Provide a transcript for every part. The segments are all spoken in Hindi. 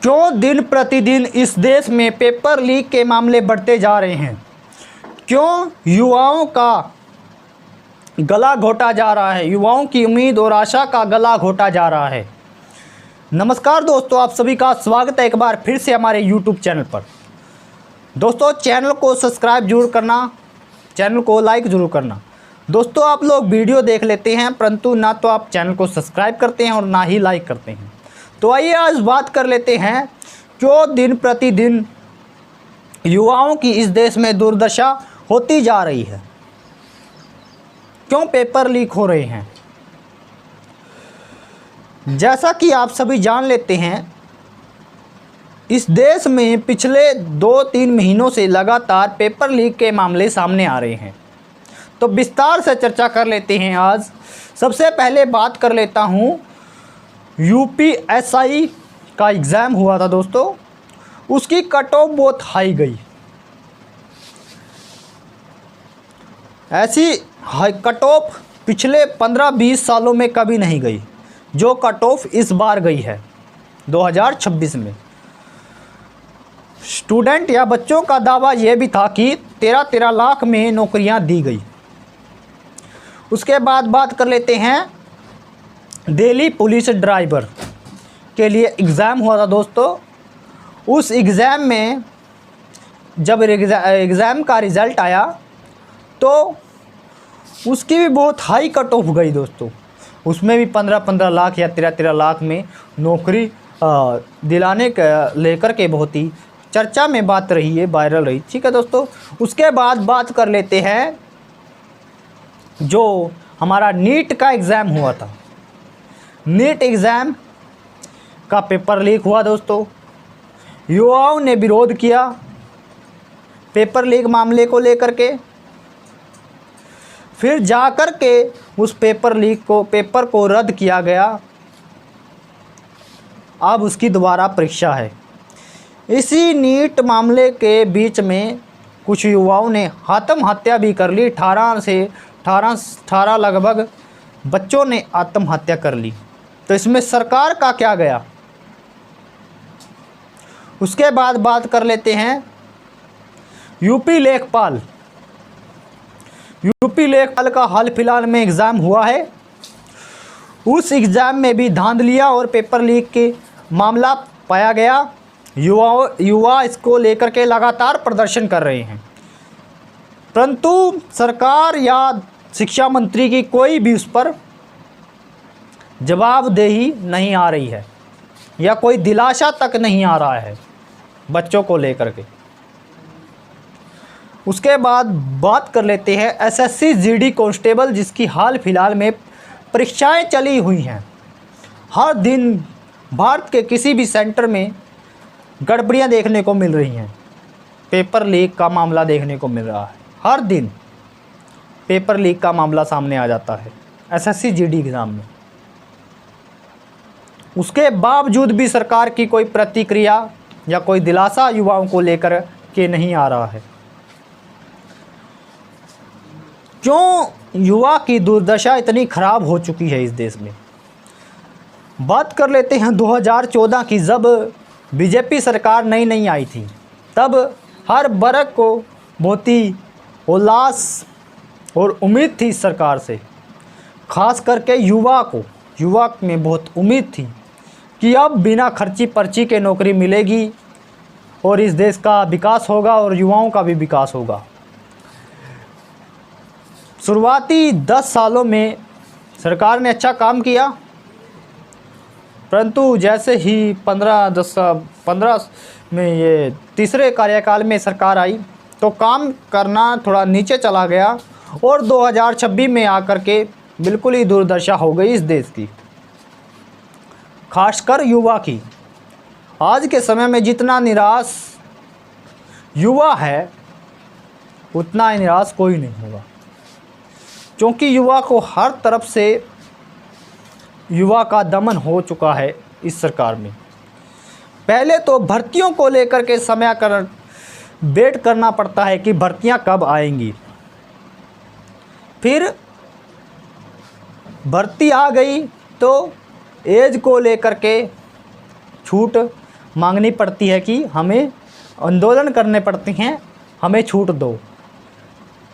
क्यों दिन प्रतिदिन इस देश में पेपर लीक के मामले बढ़ते जा रहे हैं? क्यों युवाओं का गला घोटा जा रहा है? युवाओं की उम्मीद और आशा का गला घोटा जा रहा है। नमस्कार दोस्तों, आप सभी का स्वागत है एक बार फिर से हमारे YouTube चैनल पर। दोस्तों, चैनल को सब्सक्राइब जरूर करना, चैनल को लाइक ज़रूर करना। दोस्तों, आप लोग वीडियो देख लेते हैं परंतु ना तो आप चैनल को सब्सक्राइब करते हैं और ना ही लाइक करते हैं। तो आइए आज बात कर लेते हैं क्यों दिन प्रतिदिन युवाओं की इस देश में दुर्दशा होती जा रही है, क्यों पेपर लीक हो रहे हैं। जैसा कि आप सभी जान लेते हैं, इस देश में पिछले 2-3 महीनों से लगातार पेपर लीक के मामले सामने आ रहे हैं। तो विस्तार से चर्चा कर लेते हैं आज। सबसे पहले बात कर लेता हूं, यूपीएससी का एग्ज़ाम हुआ था दोस्तों, उसकी कट ऑफ बहुत हाई गई। ऐसी हाई कट ऑफ पिछले 15-20 सालों में कभी नहीं गई जो कट ऑफ इस बार गई है 2026 में। स्टूडेंट या बच्चों का दावा यह भी था कि 13 लाख में नौकरियां दी गई। उसके बाद बात कर लेते हैं, दिल्ली पुलिस ड्राइवर के लिए एग्ज़ाम हुआ था दोस्तों। उस एग्ज़ाम में जब एग्ज़ाम का रिज़ल्ट आया तो उसकी भी बहुत हाई कट ऑफ गई दोस्तों। उसमें भी 15 लाख या 13 लाख में नौकरी दिलाने का लेकर के बहुत ही चर्चा में बात रही है, वायरल रही। ठीक है दोस्तों, उसके बाद बात कर लेते हैं जो हमारा नीट का एग्ज़ाम हुआ था। नीट एग्ज़ाम का पेपर लीक हुआ दोस्तों। युवाओं ने विरोध किया पेपर लीक मामले को लेकर के। फिर जाकर के उस पेपर को रद्द किया गया। अब उसकी दोबारा परीक्षा है। इसी नीट मामले के बीच में कुछ युवाओं ने आत्महत्या भी कर ली। 18 लगभग बच्चों ने आत्महत्या कर ली। तो इसमें सरकार का क्या गया? उसके बाद बात कर लेते हैं यूपी लेखपाल का हाल फिलहाल में एग्ज़ाम हुआ है। उस एग्ज़ाम में भी धांधलियां और पेपर लीक के मामला पाया गया। युवा इसको लेकर के लगातार प्रदर्शन कर रहे हैं, परंतु सरकार या शिक्षा मंत्री की कोई भी उस पर जवाबदेही नहीं आ रही है या कोई दिलासा तक नहीं आ रहा है बच्चों को लेकर के। उसके बाद बात कर लेते हैं एसएससी जीडी कांस्टेबल, जिसकी हाल फिलहाल में परीक्षाएं चली हुई हैं। हर दिन भारत के किसी भी सेंटर में गड़बड़ियां देखने को मिल रही हैं। पेपर लीक का मामला देखने को मिल रहा है। हर दिन पेपर लीक का मामला सामने आ जाता है एसएससी जीडी एग्ज़ाम में। उसके बावजूद भी सरकार की कोई प्रतिक्रिया या कोई दिलासा युवाओं को लेकर के नहीं आ रहा है। क्यों युवा की दुर्दशा इतनी खराब हो चुकी है इस देश में? बात कर लेते हैं 2014 की। जब बीजेपी सरकार नई आई थी, तब हर वर्ग को बहुत ही उल्लास और उम्मीद थी इस सरकार से। ख़ास करके युवा में बहुत उम्मीद थी कि अब बिना खर्ची पर्ची के नौकरी मिलेगी और इस देश का विकास होगा और युवाओं का भी विकास होगा। शुरुआती 10 सालों में सरकार ने अच्छा काम किया, परंतु जैसे ही 15 में ये तीसरे कार्यकाल में सरकार आई तो काम करना थोड़ा नीचे चला गया और 2026 में आकर के बिल्कुल ही दुर्दशा हो गई इस देश की, खासकर युवा की। आज के समय में जितना निराश युवा है उतना ही निराश कोई नहीं होगा, क्योंकि युवा को हर तरफ से युवा का दमन हो चुका है इस सरकार में। पहले तो भर्तियों को लेकर के वेट करना पड़ता है कि भर्तियां कब आएंगी। फिर भर्ती आ गई तो एज को लेकर के छूट मांगनी पड़ती है कि हमें आंदोलन करने पड़ते हैं, हमें छूट दो।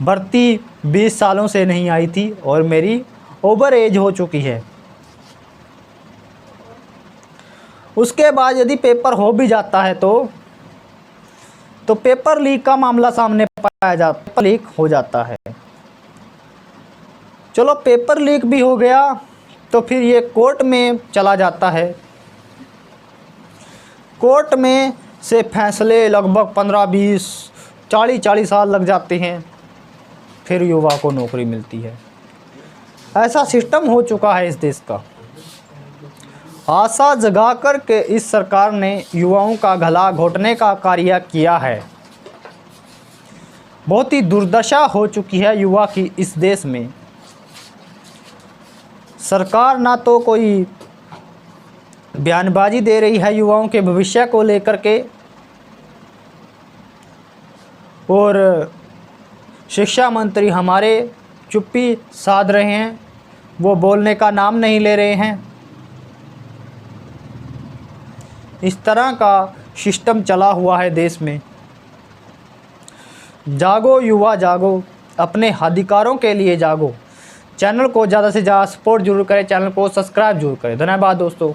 भर्ती 20 सालों से नहीं आई थी और मेरी ओवर एज हो चुकी है। उसके बाद यदि पेपर हो भी जाता है तो पेपर लीक का मामला सामने पाया जाता, पेपर लीक हो जाता है। चलो पेपर लीक भी हो गया तो फिर ये कोर्ट में चला जाता है। कोर्ट में से फैसले लगभग 15-20 40 साल लग जाते हैं, फिर युवा को नौकरी मिलती है। ऐसा सिस्टम हो चुका है इस देश का। आशा जगा कर के इस सरकार ने युवाओं का गला घोटने का कार्य किया है। बहुत ही दुर्दशा हो चुकी है युवा की इस देश में। सरकार ना तो कोई बयानबाजी दे रही है युवाओं के भविष्य को लेकर के, और शिक्षा मंत्री हमारे चुप्पी साध रहे हैं, वो बोलने का नाम नहीं ले रहे हैं। इस तरह का सिस्टम चला हुआ है देश में। जागो युवा जागो, अपने अधिकारों के लिए जागो। चैनल को ज़्यादा से ज़्यादा सपोर्ट जरूर करें, चैनल को सब्सक्राइब जरूर करें। धन्यवाद दोस्तों।